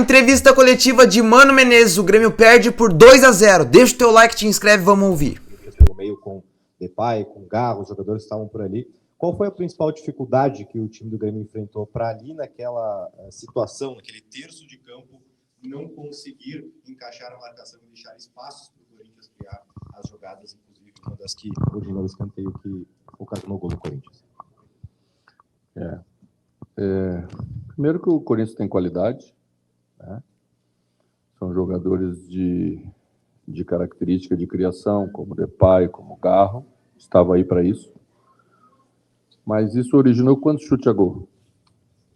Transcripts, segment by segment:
Entrevista coletiva de Mano Menezes, o Grêmio perde por 2-0. Deixa o teu like, te inscreve, vamos ouvir. Pelo meio com Depay, com Garro, os jogadores estavam por ali. Qual foi a principal dificuldade que o time do Grêmio enfrentou para ali naquela situação, naquele terço de campo, não conseguir encaixar a marcação e deixar espaços para o Corinthians criar as jogadas, inclusive uma das que originou o escanteio que ocasionou o gol do Corinthians? Primeiro que o Corinthians tem qualidade, né? São jogadores de característica de criação, como Depay, como Garro, estava aí para isso. Mas isso originou quantos chutes a gol?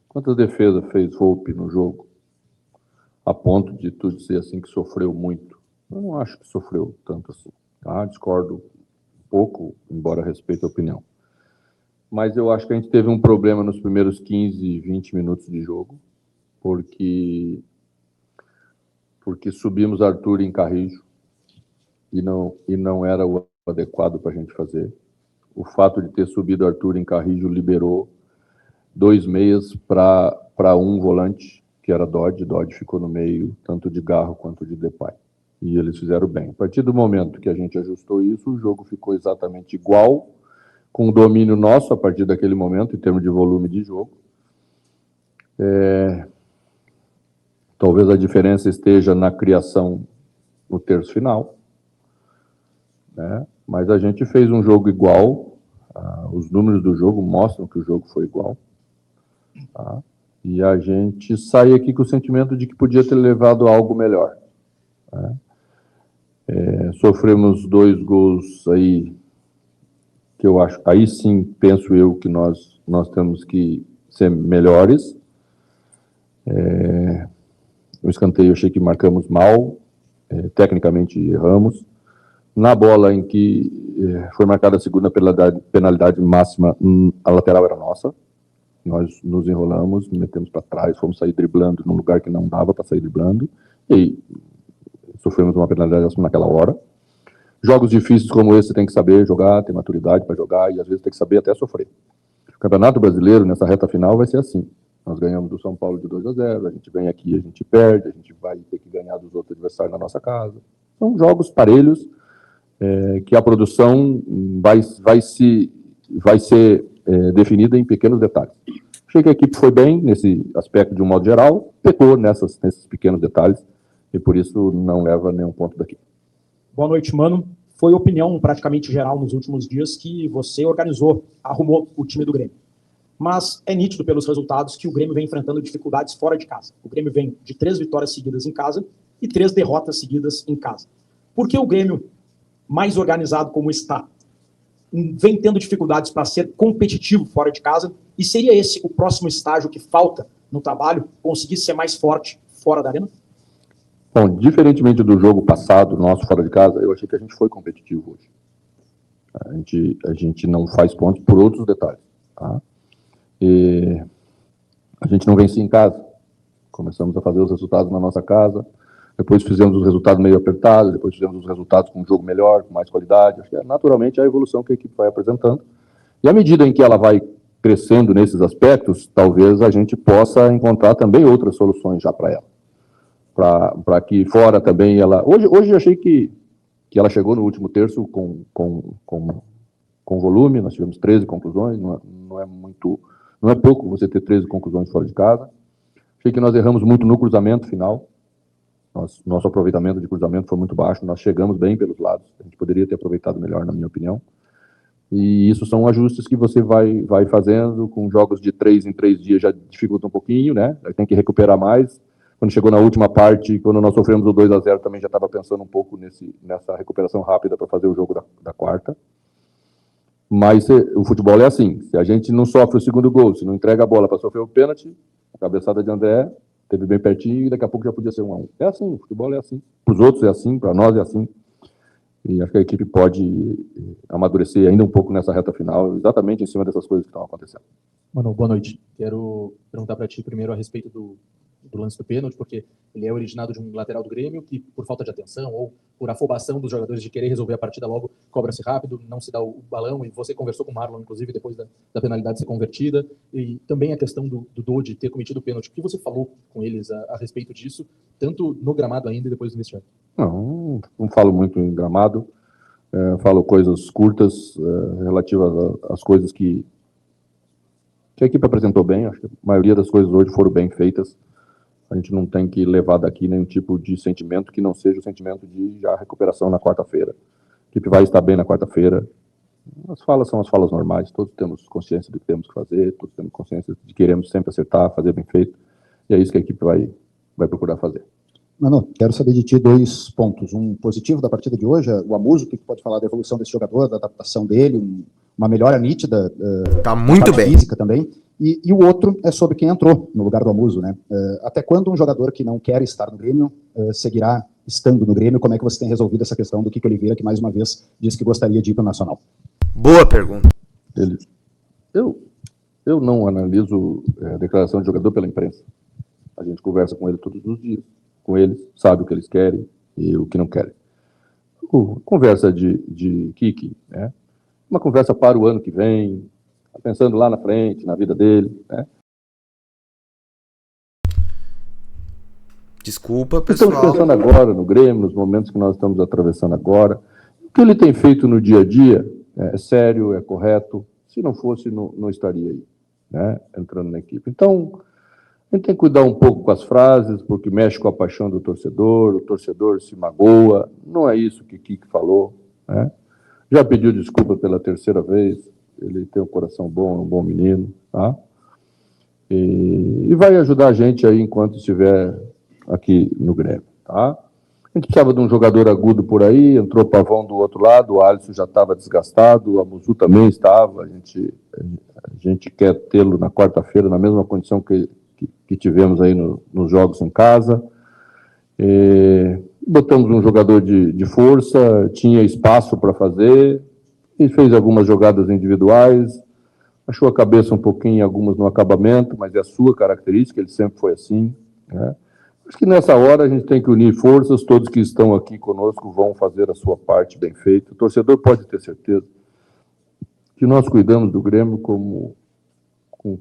Quantas defesas fez Volpi no jogo? A ponto de tu dizer assim que sofreu muito. Eu não acho que sofreu tanto assim. Discordo um pouco, embora respeite a opinião. Mas eu acho que a gente teve um problema nos primeiros 15, 20 minutos de jogo, porque subimos Arthur em Carrijo e não era o adequado para a gente fazer. O fato de ter subido Arthur em Carrijo liberou 2 meias para um volante, que era Dodge. Dodge ficou no meio, tanto de Garro quanto de Depay. E eles fizeram bem. A partir do momento que a gente ajustou isso, o jogo ficou exatamente igual, com o domínio nosso a partir daquele momento, em termos de volume de jogo. Talvez a diferença esteja na criação no terço final, né? Mas a gente fez um jogo igual, os números do jogo mostram que o jogo foi igual, tá? E a gente sai aqui com o sentimento de que podia ter levado a algo melhor, né? Sofremos 2 gols aí, que eu acho, aí sim, penso eu, que nós temos que ser melhores. No escanteio eu achei que marcamos mal, tecnicamente erramos. Na bola em que foi marcada a segunda penalidade máxima, a lateral era nossa. Nós nos enrolamos, metemos para trás, fomos sair driblando num lugar que não dava para sair driblando, e sofremos uma penalidade naquela hora. Jogos difíceis como esse, você tem que saber jogar, ter maturidade para jogar, e às vezes tem que saber até sofrer. O Campeonato Brasileiro, nessa reta final, vai ser assim. Nós ganhamos do São Paulo de 2-0, a gente vem aqui, a gente perde, a gente vai ter que ganhar dos outros adversários na nossa casa. São jogos parelhos, que a produção vai ser definida em pequenos detalhes. Achei que a equipe foi bem nesse aspecto de um modo geral, pecou nesses pequenos detalhes, e por isso não leva nenhum ponto daqui. Boa noite, Mano. Foi opinião praticamente geral nos últimos dias que você organizou, arrumou o time do Grêmio. Mas é nítido pelos resultados que o Grêmio vem enfrentando dificuldades fora de casa. O Grêmio vem de 3 vitórias seguidas em casa e 3 derrotas seguidas em casa. Por que o Grêmio, mais organizado como está, vem tendo dificuldades para ser competitivo fora de casa? E seria esse o próximo estágio que falta no trabalho, conseguir ser mais forte fora da arena? Bom, diferentemente do jogo passado, nosso fora de casa, eu achei que a gente foi competitivo hoje. A gente não faz pontos por outros detalhes, tá? E a gente não vencia em casa. Começamos a fazer os resultados na nossa casa, depois fizemos os resultados meio apertados, depois fizemos os resultados com um jogo melhor, com mais qualidade. Acho que é naturalmente a evolução que a equipe vai apresentando. E à medida em que ela vai crescendo nesses aspectos, talvez a gente possa encontrar também outras soluções já para ela. Para que fora também ela... Hoje eu achei que ela chegou no último terço com volume. Nós tivemos 13 conclusões, não é pouco você ter 13 conclusões fora de casa. Achei que nós erramos muito no cruzamento final. Nosso aproveitamento de cruzamento foi muito baixo, nós chegamos bem pelos lados. A gente poderia ter aproveitado melhor, na minha opinião. E isso são ajustes que você vai fazendo, com jogos de 3 em 3 dias já dificulta um pouquinho, né? Aí tem que recuperar mais. Quando chegou na última parte, quando nós sofremos o 2-0, também já estava pensando um pouco nessa recuperação rápida para fazer o jogo da quarta. Mas o futebol é assim, se a gente não sofre o segundo gol, se não entrega a bola para sofrer o pênalti, a cabeçada de André teve bem pertinho e daqui a pouco já podia ser 1-1. É assim, o futebol é assim. Para os outros é assim, para nós é assim. E acho que a equipe pode amadurecer ainda um pouco nessa reta final, exatamente em cima dessas coisas que estão acontecendo. Mano, boa noite. Quero perguntar para ti primeiro a respeito do do lance do pênalti, porque ele é originado de um lateral do Grêmio que, por falta de atenção ou por afobação dos jogadores de querer resolver a partida logo, cobra-se rápido, não se dá o balão, e você conversou com o Marlon, inclusive, depois da penalidade ser convertida, e também a questão do Dodi ter cometido o pênalti. O que você falou com eles a respeito disso, tanto no gramado ainda e depois do vestiário? Não falo muito em gramado, falo coisas curtas relativas às coisas que a equipe apresentou bem. Acho que a maioria das coisas hoje foram bem feitas. A gente não tem que levar daqui nenhum tipo de sentimento que não seja o sentimento de já recuperação na quarta-feira. A equipe vai estar bem na quarta-feira. As falas são as falas normais, todos temos consciência do que temos que fazer, todos temos consciência de que queremos sempre acertar, fazer bem feito, e é isso que a equipe vai procurar fazer. Mano, quero saber de ti 2 pontos. Um positivo da partida de hoje, o Amuso, o que pode falar da evolução desse jogador, da adaptação dele, uma melhora nítida. Tá muito bem. Física também. E o outro é sobre quem entrou no lugar do Amuso, né? Até quando um jogador que não quer estar no Grêmio seguirá estando no Grêmio? Como é que você tem resolvido essa questão do Kiko Oliveira, que mais uma vez disse que gostaria de ir para o Nacional? Boa pergunta. Eu não analiso a declaração de jogador pela imprensa. A gente conversa com ele todos os dias, com eles, sabe o que eles querem e o que não querem. Conversa de Kiki, né? Uma conversa para o ano que vem, pensando lá na frente, na vida dele, né? Desculpa, pessoal. Estamos pensando agora no Grêmio, nos momentos que nós estamos atravessando agora. O que ele tem feito no dia a dia é sério, é correto. Se não fosse, não estaria aí, né? Entrando na equipe. Então, a gente tem que cuidar um pouco com as frases, porque mexe com a paixão do torcedor, o torcedor se magoa. Não é isso que Kiki falou, né? Já pediu desculpa pela 3ª vez. Ele tem um coração bom, é um bom menino, tá? E vai ajudar a gente aí enquanto estiver aqui no Grêmio, tá? A gente precisava de um jogador agudo por aí, entrou o Pavão do outro lado, o Alisson já estava desgastado, o Amuzu também estava, a gente quer tê-lo na quarta-feira na mesma condição que tivemos aí nos jogos em casa. Botamos um jogador de força, tinha espaço para fazer, e fez algumas jogadas individuais, achou a cabeça um pouquinho, algumas no acabamento, mas é a sua característica, ele sempre foi assim, né? Acho que nessa hora a gente tem que unir forças, todos que estão aqui conosco vão fazer a sua parte bem feita. O torcedor pode ter certeza que nós cuidamos do Grêmio com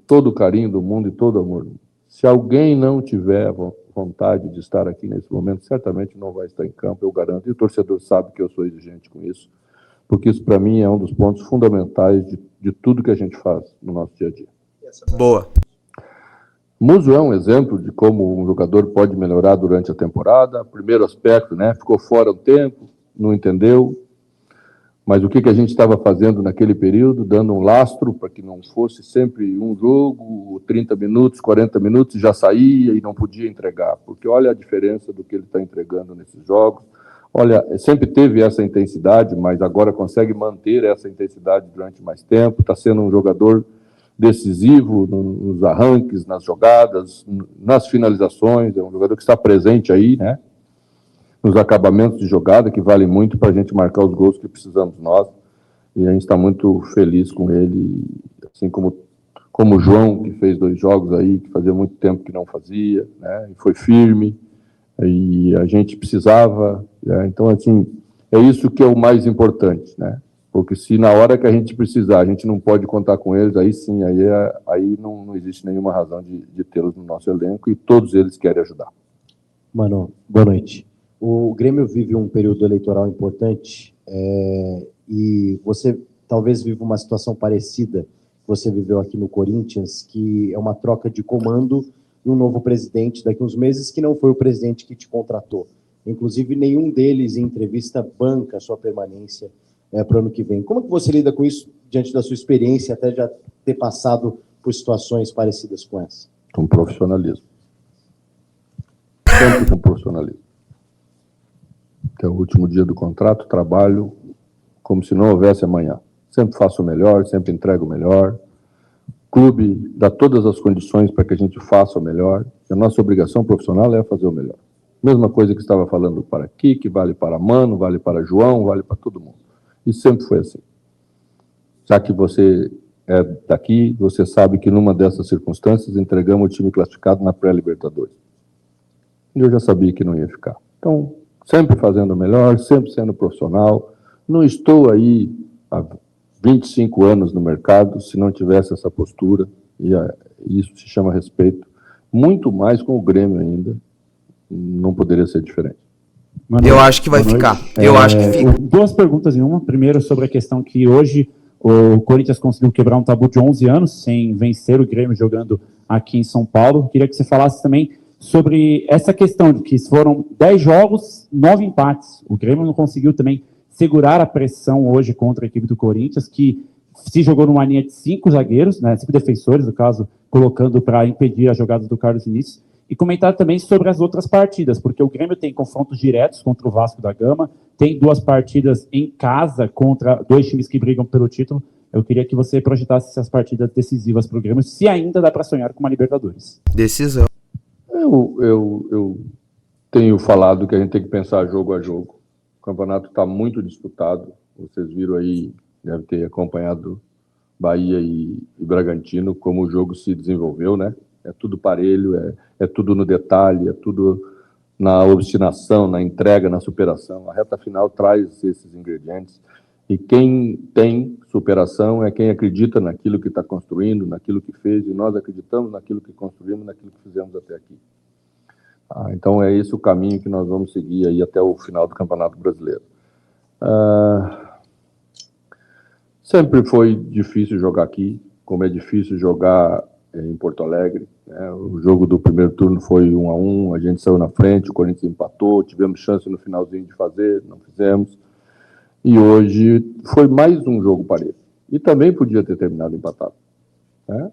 todo o carinho do mundo e todo o amor. Se alguém não tiver vontade de estar aqui nesse momento, certamente não vai estar em campo, eu garanto. E o torcedor sabe que eu sou exigente com isso, porque isso, para mim, é um dos pontos fundamentais de tudo que a gente faz no nosso dia a dia. Boa. Muso é um exemplo de como um jogador pode melhorar durante a temporada. Primeiro aspecto, né? Ficou fora um tempo, não entendeu. Mas o que a gente estava fazendo naquele período, dando um lastro para que não fosse sempre um jogo, 30 minutos, 40 minutos, já saía e não podia entregar. Porque olha a diferença do que ele está entregando nesses jogos. Olha, sempre teve essa intensidade, mas agora consegue manter essa intensidade durante mais tempo. Está sendo um jogador decisivo nos arranques, nas jogadas, nas finalizações. É um jogador que está presente aí, né? Nos acabamentos de jogada, que vale muito para a gente marcar os gols que precisamos nós. E a gente está muito feliz com ele, assim como o João, que fez 2 jogos aí, que fazia muito tempo que não fazia, né? E foi firme, e a gente precisava, né? Então, assim, é isso que é o mais importante, né? Porque se na hora que a gente precisar, a gente não pode contar com eles, aí sim, aí não existe nenhuma razão de tê-los no nosso elenco, e todos eles querem ajudar. Mano, boa noite. O Grêmio vive um período eleitoral importante, e você talvez viva uma situação parecida que você viveu aqui no Corinthians, que é uma troca de comando e um novo presidente daqui a uns meses, que não foi o presidente que te contratou. Inclusive, nenhum deles, em entrevista, banca a sua permanência para o ano que vem. Como é que você lida com isso, diante da sua experiência, até já ter passado por situações parecidas com essa? Com profissionalismo. Sempre com profissionalismo. Até o último dia do contrato, trabalho como se não houvesse amanhã. Sempre faço o melhor, sempre entrego o melhor. O clube dá todas as condições para que a gente faça o melhor. A nossa obrigação profissional é fazer o melhor. Mesma coisa que estava falando para Kiki, vale para Mano, vale para João, vale para todo mundo. E sempre foi assim. Já que você é daqui, você sabe que numa dessas circunstâncias entregamos o time classificado na pré-Libertadores. e eu já sabia que não ia ficar. Então, sempre fazendo o melhor, sempre sendo profissional. Não estou aí há 25 anos no mercado se não tivesse essa postura, e isso se chama respeito, muito mais com o Grêmio ainda, não poderia ser diferente. Eu acho que vai ficar. Eu acho que fica. Duas perguntas em uma. Primeiro, sobre a questão que hoje o Corinthians conseguiu quebrar um tabu de 11 anos sem vencer o Grêmio jogando aqui em São Paulo. Queria que você falasse também sobre essa questão de que foram 10 jogos, 9 empates. O Grêmio não conseguiu também segurar a pressão hoje contra a equipe do Corinthians, que se jogou numa linha de 5 zagueiros, né, 5 defensores, no caso, colocando para impedir as jogadas do Carlos Vinícius. E comentar também sobre as outras partidas, porque o Grêmio tem confrontos diretos contra o Vasco da Gama, tem 2 partidas em casa contra 2 times que brigam pelo título. Eu queria que você projetasse essas partidas decisivas para o Grêmio, se ainda dá para sonhar com uma Libertadores. Decisão. Eu tenho falado que a gente tem que pensar jogo a jogo. O campeonato está muito disputado. Vocês viram aí, deve ter acompanhado Bahia e Bragantino, como o jogo se desenvolveu, né? É tudo parelho, é tudo no detalhe, é tudo na obstinação, na entrega, na superação. A reta final traz esses ingredientes. E quem tem superação é quem acredita naquilo que está construindo, naquilo que fez, e nós acreditamos naquilo que construímos, naquilo que fizemos até aqui. Então é esse o caminho que nós vamos seguir aí até o final do Campeonato Brasileiro. Sempre foi difícil jogar aqui, como é difícil jogar em Porto Alegre. O jogo do primeiro turno foi 1-1, a gente saiu na frente, o Corinthians empatou, tivemos chance no finalzinho de fazer, não fizemos. E hoje foi mais um jogo parelho. E também podia ter terminado empatado. O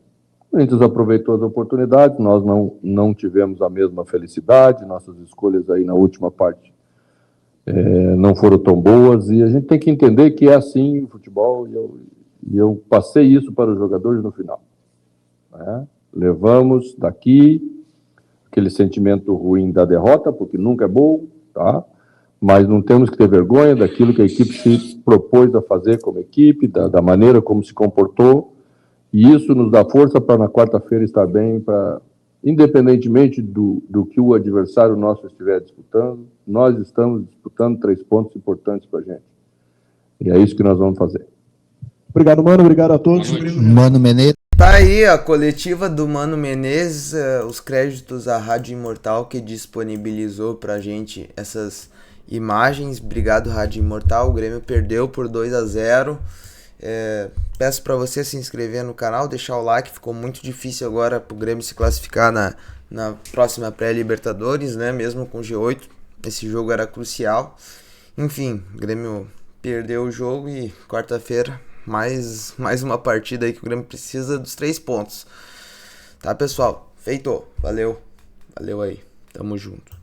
Corinthians aproveitou as oportunidades, nós não tivemos a mesma felicidade, nossas escolhas aí na última parte não foram tão boas, e a gente tem que entender que é assim o futebol, e eu passei isso para os jogadores no final. Levamos daqui aquele sentimento ruim da derrota, porque nunca é bom, tá? Mas não temos que ter vergonha daquilo que a equipe se propôs a fazer como equipe, da maneira como se comportou, e isso nos dá força para na quarta-feira estar bem, independentemente do que o adversário nosso estiver disputando, nós estamos disputando 3 pontos importantes para a gente. E é isso que nós vamos fazer. Obrigado, Mano. Obrigado a todos. Mano Menezes. Tá aí a coletiva do Mano Menezes, os créditos à Rádio Imortal que disponibilizou pra gente essas imagens. Obrigado, Rádio Imortal. O Grêmio perdeu por 2-0. Peço pra você se inscrever no canal, deixar o like. Ficou muito difícil agora pro Grêmio se classificar na próxima pré-Libertadores, né? Mesmo com G8, esse jogo era crucial. Enfim, o Grêmio perdeu o jogo e quarta-feira mais uma partida aí que o Grêmio precisa dos 3 pontos. Tá, pessoal? Feito. Valeu aí. Tamo junto.